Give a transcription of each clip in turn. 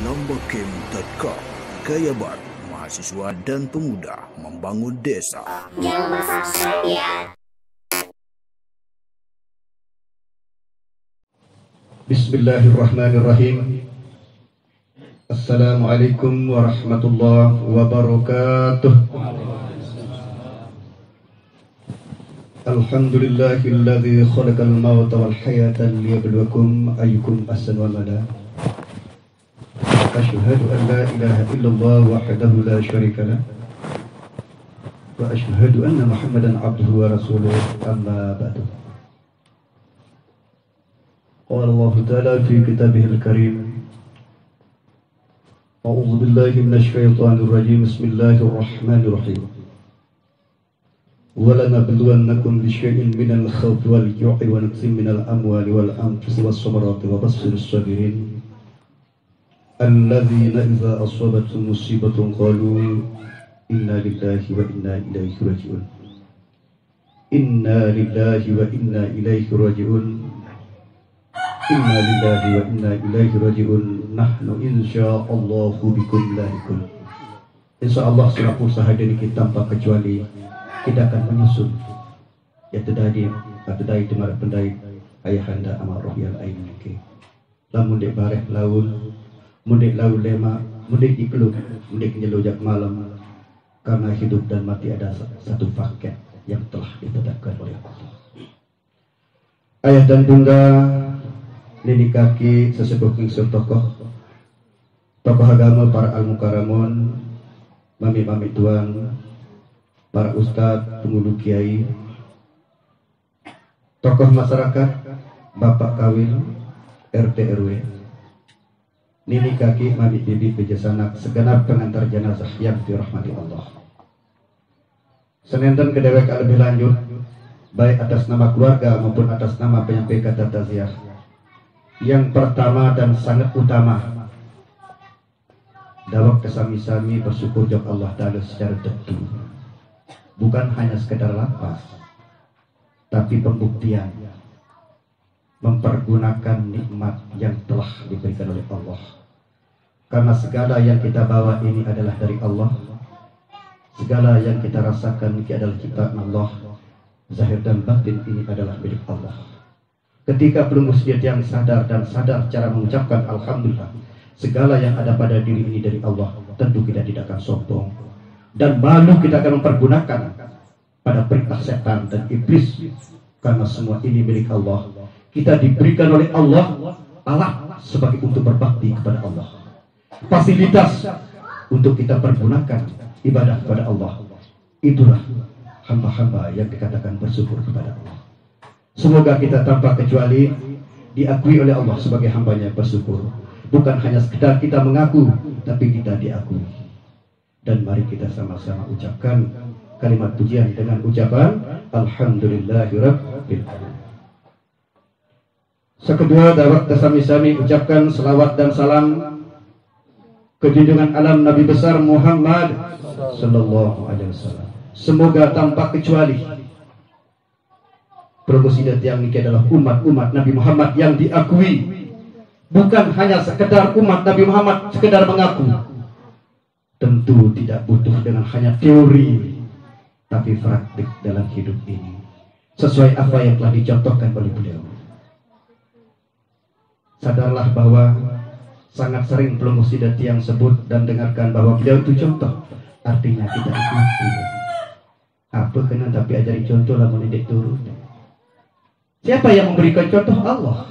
lombakem.com. Gaya baru mahasiswa dan pemuda membangun desa. Bismillahirrahmanirrahim. Assalamualaikum warahmatullahi wabarakatuh. Alhamdulillahilladzi khalaqal mauta wal hayata liyabluwakum ayyukum ahsanu amala. Asyhadu an la ilaha illallah wahdahu la syarika lah. Wa asyhadu anna Muhammadan abduhu wa rasuluh, amma ba'du. Qala Allah Ta'ala fi kitabihil karim. A'udzu billahi minasy syaithanir rajim. Bismillahirrahmanirrahim. Wa lanabluwannakum bisyai'in minal khawfi wal ju'i wa naqsin minal amwali wal anfusi was samarati wa basyirus sabirin. Alladzina idza asabatuhum musibatun qalu inna lillahi wa inna ilaihi raji'un. Inna lillahi wa inna ilaihi raji'un. Inna lillahi wa inna ilaihi raji'un. Nahnu insyaallahu bikum lahiqun. Insyaallah selaku sahadiri kita tanpa kecuali kita akan menyusun yaitu tadi atau dai demar pendai ayahanda amal rohyal ainike. Lamun dek bareh laun mudik laut lema, mudik ikluk, mudik nyelujak malam. Karena hidup dan mati ada satu paket yang telah ditetapkan oleh Allah. Ayah dan bunda, nini kaki, sesepuh kingsur tokoh agama, para al-mukaramun, mami-mami tuan, para ustadz, pengulu kiai, tokoh masyarakat, bapak kawin, RT RW, nini kaki, mami bibi, pejasanak, segenap pengantar jenazah yang dirahmati Allah. Senenten kedewek lebih lanjut, baik atas nama keluarga maupun atas nama penyampai kata taziah. Yang pertama dan sangat utama, dawak kesami-sami bersyukur jok Allah Ta'ala secara tentu. Bukan hanya sekedar lapas, tapi pembuktian mempergunakan nikmat yang telah diberikan oleh Allah. Karena segala yang kita bawa ini adalah dari Allah. Segala yang kita rasakan ini adalah ciptaan Allah. Zahir dan batin ini adalah milik Allah. Ketika pelunggu sejati yang sadar dan sadar cara mengucapkan Alhamdulillah, segala yang ada pada diri ini dari Allah, tentu kita tidak akan sombong. Dan malu kita akan mempergunakan pada perintah setan dan iblis. Karena semua ini milik Allah. Kita diberikan oleh Allah alat sebagai untuk berbakti kepada Allah. Fasilitas untuk kita pergunakan ibadah kepada Allah. Itulah hamba-hamba yang dikatakan bersyukur kepada Allah. Semoga kita tanpa kecuali diakui oleh Allah sebagai hambanya bersyukur. Bukan hanya sekedar kita mengaku, tapi kita diakui. Dan mari kita sama-sama ucapkan kalimat pujian dengan ucapan Alhamdulillahirabbil alamin. Sekedua, dawat kesami-sami ucapkan selawat dan salam ke junjungan alam Nabi besar Muhammad sallallahu alaihi wasallam. Semoga tanpa kecuali promosidat yang ini adalah umat-umat Nabi Muhammad yang diakui. Bukan hanya sekedar umat Nabi Muhammad sekedar mengaku. Tentu tidak butuh dengan hanya teori, tapi praktik dalam hidup ini. Sesuai apa yang telah dicontohkan oleh beliau. Sadarlah bahwa sangat sering pelunggu sidati yang sebut dan dengarkan bahwa beliau itu contoh. Artinya kita ikuti. Apa kena tapi ajari contoh lah mendidik turun. Siapa yang memberikan contoh? Allah.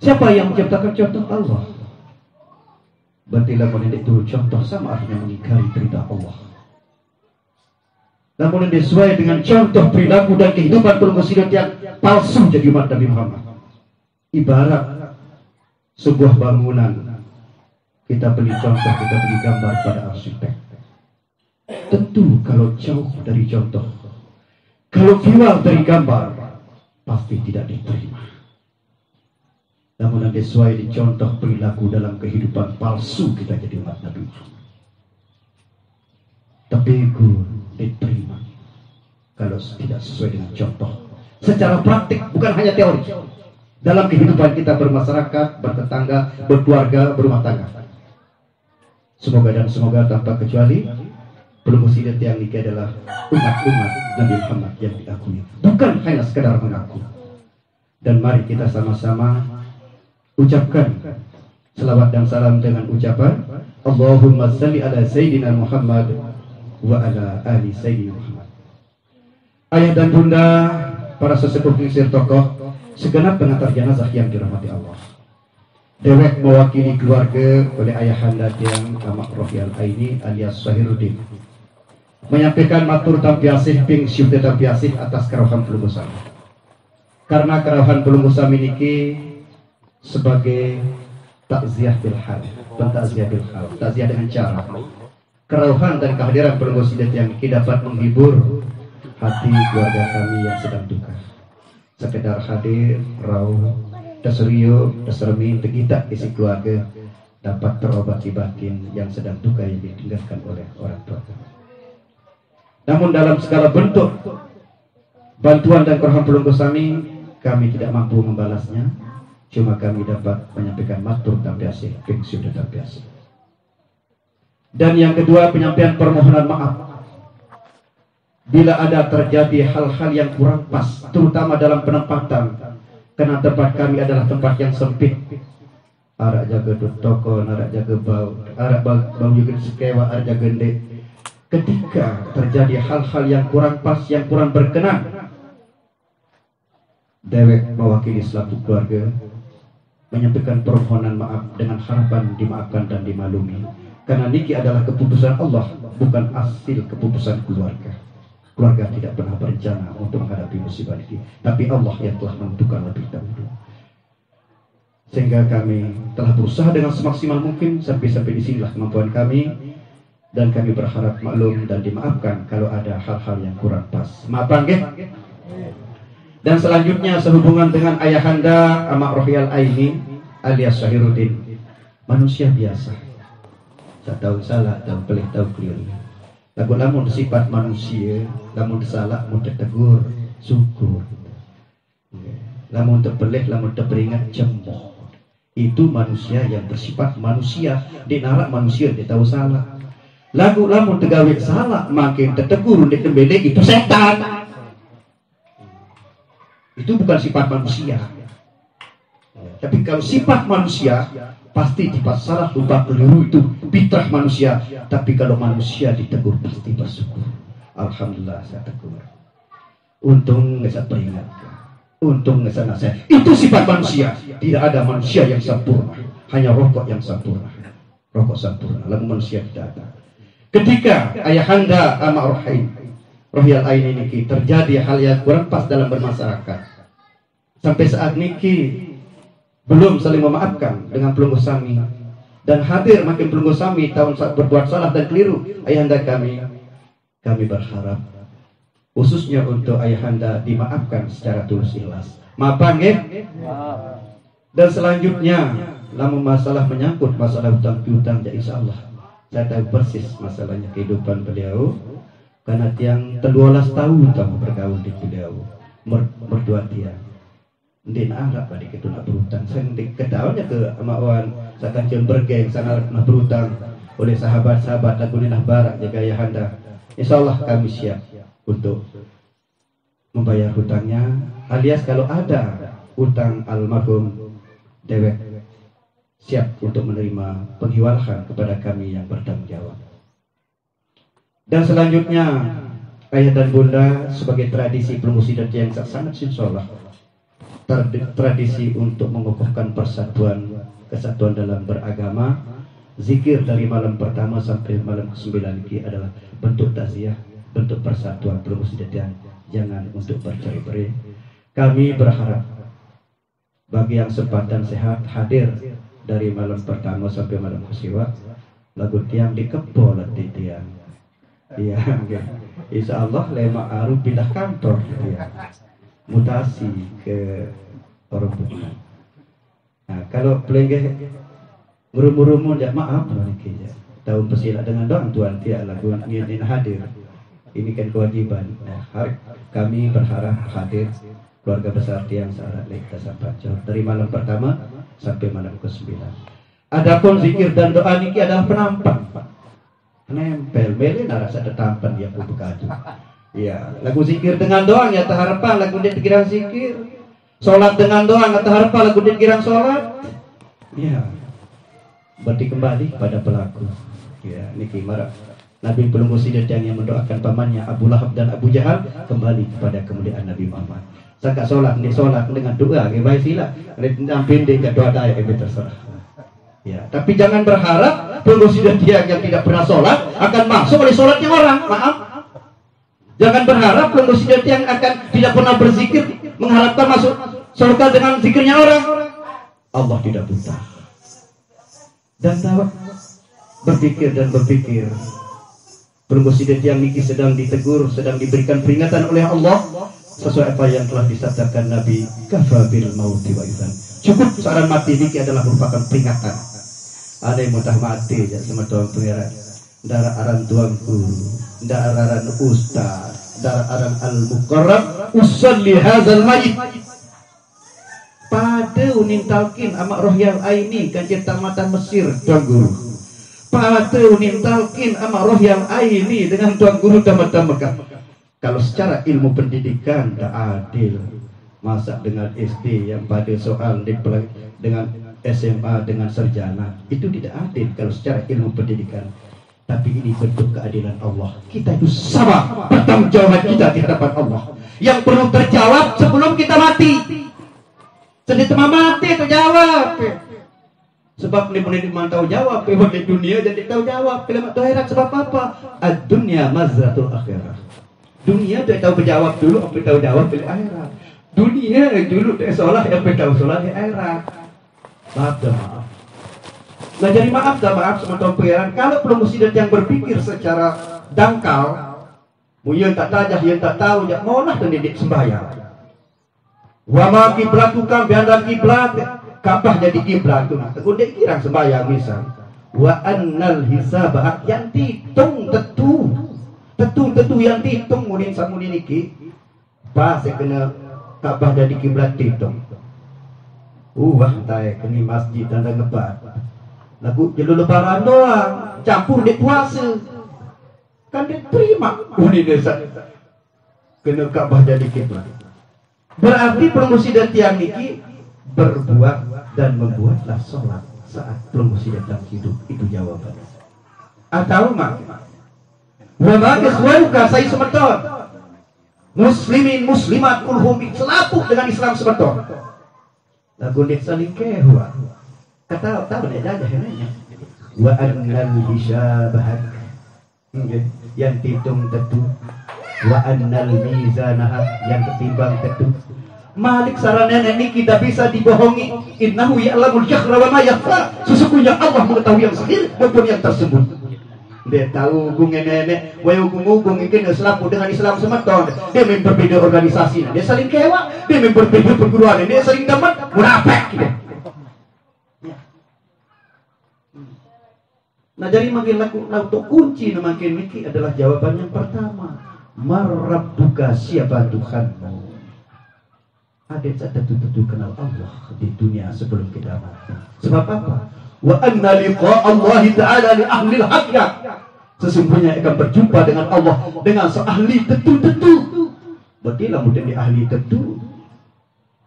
Siapa yang menciptakan contoh? Allah. Berarti lah mendidik turun contoh sama artinya mengingkari perintah Allah. Namun sesuai dengan contoh perilaku dan kehidupan pelunggu sidati yang palsu jadi umat Nabi Muhammad. Ibarat sebuah bangunan, kita beli contoh, kita beli gambar pada arsitek. Tentu kalau jauh dari contoh, kalau viral dari gambar, pasti tidak diterima. Namun yang sesuai di contoh perilaku dalam kehidupan palsu, kita jadi umat Nabi Muhammad. Tapi itu diterima kalau tidak sesuai dengan contoh secara praktik, bukan hanya teori. Dalam kehidupan kita bermasyarakat, bertetangga, berkeluarga, berumah tangga. Semoga dan semoga tanpa kecuali pelunggu sidat yang ini adalah umat-umat Nabi Muhammad yang diakui, bukan hanya sekedar mengaku. Dan mari kita sama-sama ucapkan selawat dan salam dengan ucapan Allahumma salli ala Sayyidina Muhammad wa ala ali Sayyidina Muhammad. Ayah dan bunda, para sesepuh kingsir tokoh, segenap pengantar jenazah yang dirahmati Allah. Dewek mewakili keluarga oleh ayahanda yang Amak Rohyal Aini alias Syahiruddin menyampaikan matur tampiasih ping syukur tampiasih atas kerawahan pelunggu sami. Karena kerawahan pelunggu sami niki sebagai takziah bil hal, takziah bil hal, takziah dengan cara kerawahan dan kehadiran pelunggu sidat yang niki dapat menghibur hati keluarga kami yang sedang duka. Sekedar hadir, rauh, dasrio, dasremi, tegita isi keluarga dapat terobati batin yang sedang duka yang ditinggalkan oleh orang tua kami. Namun dalam segala bentuk bantuan dan kerahan pelunggu kami tidak mampu membalasnya. Cuma kami dapat menyampaikan matur tampiasih, pingsiu dan tampiasih. Dan yang kedua, penyampaian permohonan maaf bila ada terjadi hal-hal yang kurang pas, terutama dalam penempatan, karena tempat kami adalah tempat yang sempit. Arak jaga toko, arak jaga bau, arak bau juga sekewa, arak jaga dek. Ketika terjadi hal-hal yang kurang pas, yang kurang berkenan, dewek mewakili selaku keluarga menyampaikan permohonan maaf dengan harapan dimaafkan dan dimaklumi. Karena niki adalah keputusan Allah, bukan hasil keputusan keluarga. Keluarga tidak pernah berencana untuk menghadapi musibah ini, tapi Allah yang telah menentukan lebih dahulu. Sehingga kami telah berusaha dengan semaksimal mungkin sampai di sinilah kemampuan kami, dan kami berharap maklum dan dimaafkan kalau ada hal-hal yang kurang pas. Maafkan nggih. Dan selanjutnya sehubungan dengan ayahanda Amak Rohyal Aini alias Syahiruddin, manusia biasa. Tak tahu salah, tahu pelih, tahu keliru. Lagu lamun sifat manusia, lamun salah, lamun tegur, syukur. Lamun terpelih, lamun terperingat, cemooh. Itu manusia yang bersifat manusia. Di narak manusia, dia tahu salah. Lagu lamun tegawe salah, makin tertegur, dia tembele, itu setan. Itu bukan sifat manusia. Tapi kalau sifat manusia, pasti sifat salah, lupa, keliru, itu fitrah manusia. Tapi kalau manusia ditegur, pasti bersyukur. Alhamdulillah saya tegur. Untung nggak saya peringatkan. Untung nggak saya nasihat. Itu sifat manusia. Tidak ada manusia yang sempurna. Hanya rokok yang sempurna. Rokok sempurna. Lalu manusia tidak ada. Ketika ayahanda Amak Rohyal Aini niki terjadi hal yang kurang pas dalam bermasyarakat, sampai saat niki belum saling memaafkan dengan pelunggu sami, dan hadir makin pelunggu sami tahun saat berbuat salah dan keliru ayahanda kami berharap khususnya untuk ayahanda dimaafkan secara tulus ikhlas. Maafkan nggih? Dan selanjutnya lamun masalah menyangkut masalah hutang piutang, ya insyaallah saya tahu persis masalahnya kehidupan beliau. Karena tiang 13 tahun kamu bergaul di beliau berdua tiang. Ndin Arab pada kita nak berhutang. Saya ketahuannya ke amawan. Saya kancil bergeng sangat nak berhutang oleh sahabat-sahabat lagu ninah barak jaga ayahanda. InsyaAllah kami siap untuk membayar hutangnya. Alias kalau ada hutang almarhum dewek siap untuk menerima penghiwalahan kepada kami yang bertanggung jawab. Dan selanjutnya ayah dan bunda sebagai tradisi pelunggu sidat yang sangat insyaallah tradisi untuk mengokohkan persatuan kesatuan dalam beragama, zikir dari malam pertama sampai malam ke-9 ini adalah bentuk takziah, bentuk persatuan pelunggu sidat yang jangan untuk bercerai-berai. Kami berharap bagi yang sempat dan sehat hadir dari malam pertama sampai malam ke-9, lagu tiang dikepo letih tiang. Iya, insya Allah lema aru pindah kantor, ya. Mutasi ke orang bukan. Nah, kalau pelengge murum-murumun ya maaf nanti ya. Tahun pesila dengan doang tuan tiap lagu ingin hadir. Ini kan kewajiban. Nah, kami berharap hadir keluarga besar tiang sahabat kita sampai dari malam pertama sampai malam ke-9. Adapun zikir dan doa niki adalah penampan. Nempel, mele narasa tetampan dia pun bekaju. Ya, lagu zikir dengan doa ya harapan lagu dia dikira zikir. Salat dengan doa ya harapan lagu dia dikira salat. Ya. Berarti kembali pada pelaku. Ya, niki marah. Nabi pelunggu sidat yang mendoakan pamannya Abu Lahab dan Abu Jahal kembali kepada kemuliaan Nabi Muhammad. Sangka solat dengan doa, baik sila. Nampin dia doa daya terserah. Ya, tapi jangan berharap pelunggu sidat yang tidak pernah solat akan masuk oleh solatnya orang. Maaf. Jangan berharap pelunggu sidat yang akan tidak pernah berzikir mengharapkan masuk surga dengan zikirnya orang. Allah tidak buta. Dan tahu berpikir dan berpikir. Pelunggu sidat yang niki sedang ditegur, sedang diberikan peringatan oleh Allah sesuai apa yang telah disabdakan Nabi, kafa bil mauti wa idzan. Cukup seorang mati niki adalah merupakan peringatan. Ada yang mutah mati ya sama tuan pengira. Darah aran tuan guru, darah aran ustaz, darah aran al-muqarrab, usalli hadzal mayit. Pada unin talqin amak roh yang aini kan tamatan Mesir tuan guru. Pada unin talqin amak roh yang aini dengan tuan guru tamatan Mekah. Kalau secara ilmu pendidikan tak adil. Masa dengan SD yang pada soal dengan SMA dengan sarjana itu tidak adil kalau secara ilmu pendidikan. Tapi ini bentuk keadilan Allah. Kita itu sama bertanggung jawab kita di hadapan Allah. Yang perlu terjawab sebelum kita mati. Sedih teman mati terjawab. Sebab ini boleh tahu jawab. Di dunia jadi tahu jawab. Kalimat akhirat sebab apa? Ad-dunya mazratul akhirah. Dunia dia tahu berjawab dulu, apa tahu jawab di akhirat. Dunia dulu dia seolah apa tahu seolah di akhirat. Maaf. Nah jadi maaf sama tuan pengiran. Kalau pelunggu sidat yang berpikir secara dangkal, yang tak tajah, yang tak tahu, yang maulah pendidik sembahyang. Wa ma kiblatukan bianda kiblat, Ka'bah jadi kiblat tu. Takut dia kira sembahyang misal. Wa annal hisaba yang titung tetu yang titung munin samunin iki. Pas saya kena Ka'bah jadi kiblat titung. Wah, tay kini masjid tanda ngebat. Lagu jelu lebaran doang, campur di puasa. Kan diterima. Ini desa. Kena Ka'bah jadi kiblat. Berarti pelunggu sidat yang niki berbuat dan membuatlah sholat saat pelunggu sidat yang hidup. Itu jawabannya. Atau mak. Wa ma ikhwanuka sai semeton. Muslimin muslimat kulhum selapuk dengan Islam semeton. Lagu nek saling kehua. Kata tahu nek aja henanya. Wa annal hisabah. Yang titung tetu. Wa annal mizanah yang ketimbang tetu. Malik sarana ini kita bisa dibohongi. Innahu ya'lamul jahra wa ma yakhfa. Sesungguhnya Allah mengetahui yang zahir maupun yang tersembunyi. Dia tahu hubung nenek, wae hubung ini selaku dengan Islam semeton. Dia berbeda organisasi, dia saling kewa, dia berbeda perguruan, dia saling dapat munafik. Nah jadi makin untuk kunci makin niki adalah jawaban yang pertama. Marabbuka, siapa Tuhanmu? Ada tentu kenal Allah di dunia sebelum kita mati. Sebab apa? Wa anna liqa Allah Ta'ala li ahli al-haqq. Sesungguhnya akan berjumpa dengan Allah dengan seahli tentu. Berarti lah mungkin di ahli tentu.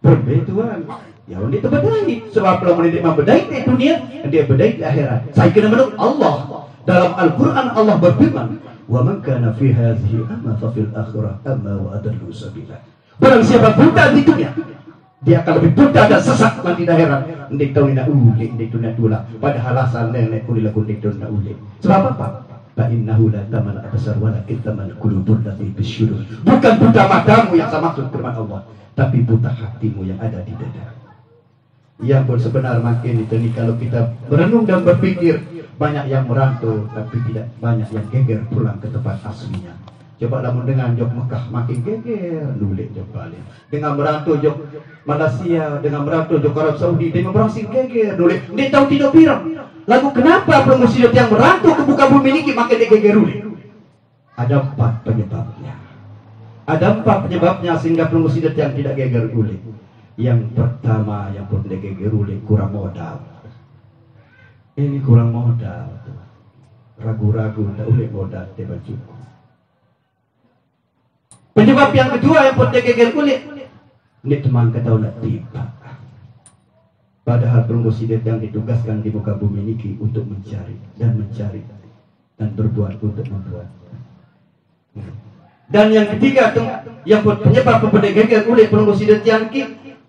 Perbedaan. Ya ini terbedai. Sebab kalau dia membedai di dunia, dia bedai di akhirat. Saya kena menurut Allah. Dalam Al-Quran Allah berfirman, wa man kana fi hadhihi amma fa fil akhirah amma wa adallu sabila. Barang siapa buta di dunia, dia akan lebih buta dan sesat nanti di akhirat. Ndik tahu nak ulik, ndik tu nak tulah. Padahal asal nenek kulilah ndik tu nak ulik. Sebab apa? Fa innahu la tamal absar walakin tamal qulubul lati bisyudur. Bukan buta matamu yang sama maksud firman Allah, tapi buta hatimu yang ada di dada. Yang pun sebenar makin itu nih kalau kita merenung dan berpikir, banyak yang merantau tapi tidak banyak yang geger pulang ke tempat aslinya. Coba namun dengan jok Mekah makin geger, nulik jok balik. Dengan merantau jok Malaysia, dengan merantau jok Arab Saudi, dengan berhasil geger, nulik. Dia tahu tidak pirang. Lalu kenapa pengusirat yang merantau ke muka bumi ini makin dia geger nulik? Ada 4 penyebabnya. Ada 4 penyebabnya sehingga pengusirat yang tidak geger nulik. Yang pertama yang pun dia geger nulik kurang modal. Ini kurang modal. Ragu-ragu tak boleh modal tiba cukup. Penyebab yang kedua yang pot geger kulit. Ini teman kata nak tiba. Padahal perunggu sidat yang ditugaskan di muka bumi ini untuk mencari dan berbuat untuk membuat. Dan yang ketiga yang penyebab pot geger kulit perunggu sidat yang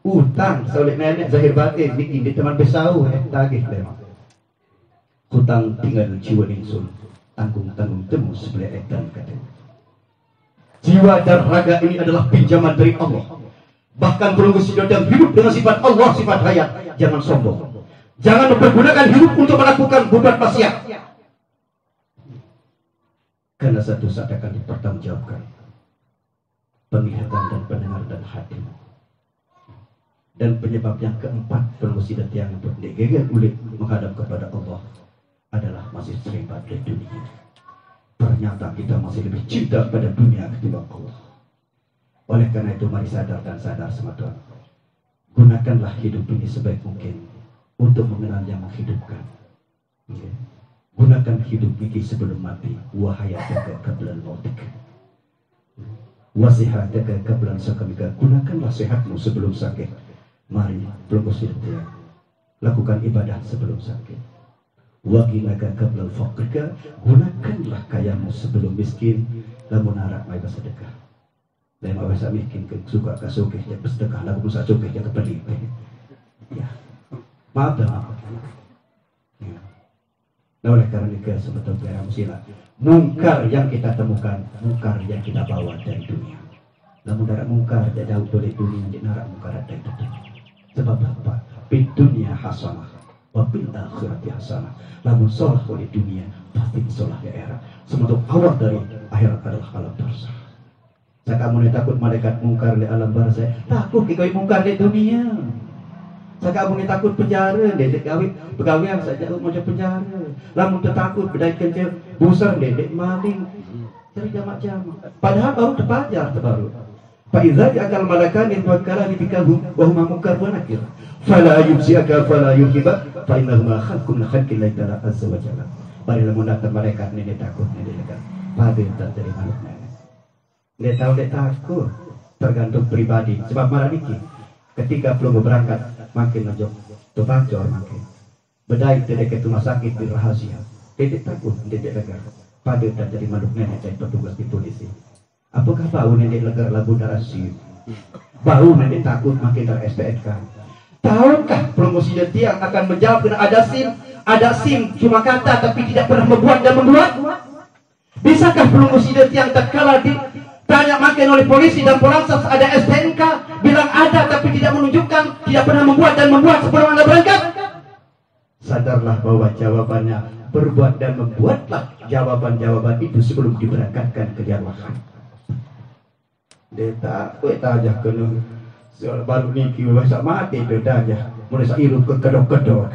utang soleh nenek zahir batin bikin di teman besau tagih lemah. Hutang tinggal jiwa insun, tanggung-tanggung temu sebelah edan katanya. Jiwa dan raga ini adalah pinjaman dari Allah. Bahkan perunggu sidat yang hidup dengan sifat Allah, sifat hayat. Jangan sombong. Jangan mempergunakan hidup untuk melakukan bubat maksiat. Karena satu saat akan dipertanggungjawabkan penglihatan dan pendengar dan hati. Dan penyebab yang keempat perunggu sidat yang bergeger kulit menghadap kepada Allah adalah masih sering pada dunia. Ternyata kita masih lebih cinta pada dunia ketimbang Allah. Oleh karena itu mari sadar dan sadar sama Tuhan. Gunakanlah hidup ini sebaik mungkin untuk mengenal yang menghidupkan. Gunakan hidup ini sebelum mati. Wahayataka qablan mautik. Wasihataka qablan sakamika. Gunakanlah sehatmu sebelum sakit. Mari belum bersedia. Lakukan ibadah sebelum sakit. Waginaka qablal faqrika, gunakanlah kayamu sebelum miskin. Lamun harap mai bersedekah. Lain bahasa miskin suka kasukeh ya bersedekah lagu musa cukeh ya kepelip. Ya. Maaf dan maaf. Ya. Nah, oleh karena itu sebetulnya sila mungkar yang kita temukan, mungkar yang kita bawa dari dunia. Namun darah mungkar tidak jauh dari dunia, di narak mungkar dari dunia. Sebab apa? Di dunia hasanah. Wabil akhirati hasanah. Namun sholah oleh dunia pasti sholah di akhirat. Semoga awal dari akhirat adalah alam barzah. Saya kamu takut malaikat mungkar di alam barzah. Takut kau mungkar di dunia. Saya kamu takut penjara. Dedek pegawai yang saja macam penjara. Namun takut bedai kencing busar dedek maling. Cari jamak-jamak. Padahal baru terpajar terbaru. Faiza akal malakan yang tuakala nitikahu wa huma munkar wa nakir. Fala yubsiaka fala yuhibak fa innahuma khalqun khalqillahi ta'ala azza wa jalla. Marilah mendatang malaikat ini takut ini dekat. Pada terjadi makhluk nenek. Dia tahu dia takut tergantung pribadi. Sebab malah niki ketika belum berangkat makin ngejok tu pancor makin. Bedai dekat rumah sakit di rahasia. Dia takut dia lega. Pada terjadi makhluk nenek dan petugas di polisi. Apakah bau nenek legar labu darah siu? Bau nenek takut makin dari SPNK. Tahukah promosi yang akan menjawab dengan ada SIM cuma kata tapi tidak pernah membuat dan membuat? Bisakah promosi yang tatkala ditanya makin oleh polisi dan Polrestabes ada STNK bilang ada tapi tidak menunjukkan, tidak pernah membuat dan membuat sebelum Anda berangkat? Sadarlah bahwa jawabannya berbuat dan membuatlah jawaban-jawaban itu sebelum diberangkatkan ke jamaah. Dia takut aja kena baru niki bahasa mati itu aja mulai sairu ke kedok-kedok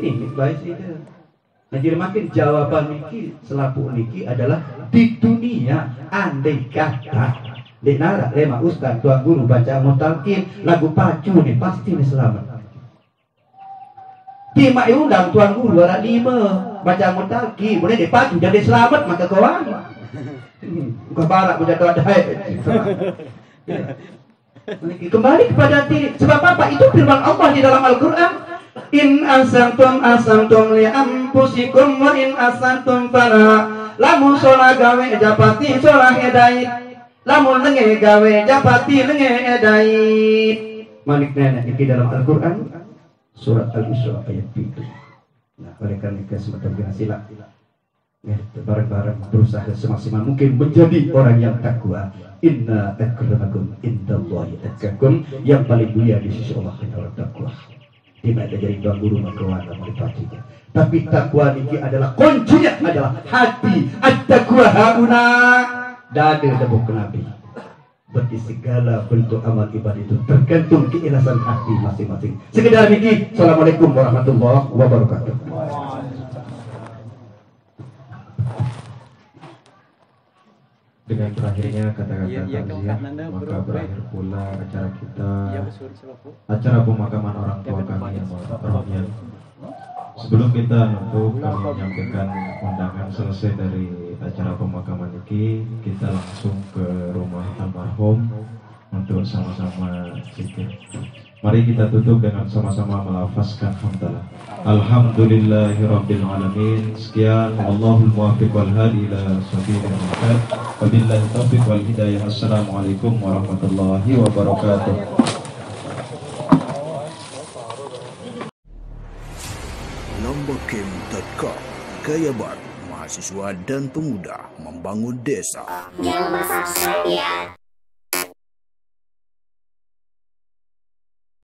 ini baik sih dia. Nah jadi makin jawaban niki selapu niki adalah di dunia andai kata di narak lema ustaz tuan guru baca mutalkin lagu pacu nih pasti nih selamat. Di mak undang tuan guru ada 5 baca mutalkin boleh dipacu jadi selamat maka kawan. Bukan barak menjatuh ada kembali kepada diri. Sebab apa? Itu firman Allah di dalam Al-Quran. In asantum li ampusikum wa in asantum fala. Lamun sholah gawe japati sholah edai. Lamun lenge gawe japati lenge edai. Manik nenek di dalam Al-Quran surat Al-Isra ayat 7. Nah, oleh karena itu semacam sila. Ya, bareng-bareng berusaha semaksimal mungkin menjadi orang yang takwa. Inna akramakum indallahi atqakum, yang paling mulia di sisi Allah adalah takwa. Tidak ada jadi tuan guru maka wala meripatinya. Tapi takwa ini adalah kuncinya adalah hati. At-taqwa hauna dada debuk Nabi. Berarti segala bentuk amal ibadah itu tergantung keikhlasan hati masing-masing. Sekedar ini. Assalamualaikum warahmatullahi wabarakatuh. Dengan berakhirnya kata-kata takziah, maka berakhir pula acara kita, acara pemakaman orang tua kami yang berbahagia. Sebelum kita kami menyampaikan undangan selesai dari acara pemakaman ini, kita langsung ke rumah almarhum untuk sama-sama zikir. Mari kita tutup dengan sama-sama melafazkan hamdalah. Alhamdulillahirabbil alamin. Sekian, wallahul muwaffiq wal hadi ila sabilil muhtad. Wabillahi taufiq wal hidayah. Assalamualaikum warahmatullahi wabarakatuh. Lambakem.com, gaya baru mahasiswa dan pemuda membangun desa. Jangan lupa subscribe ya.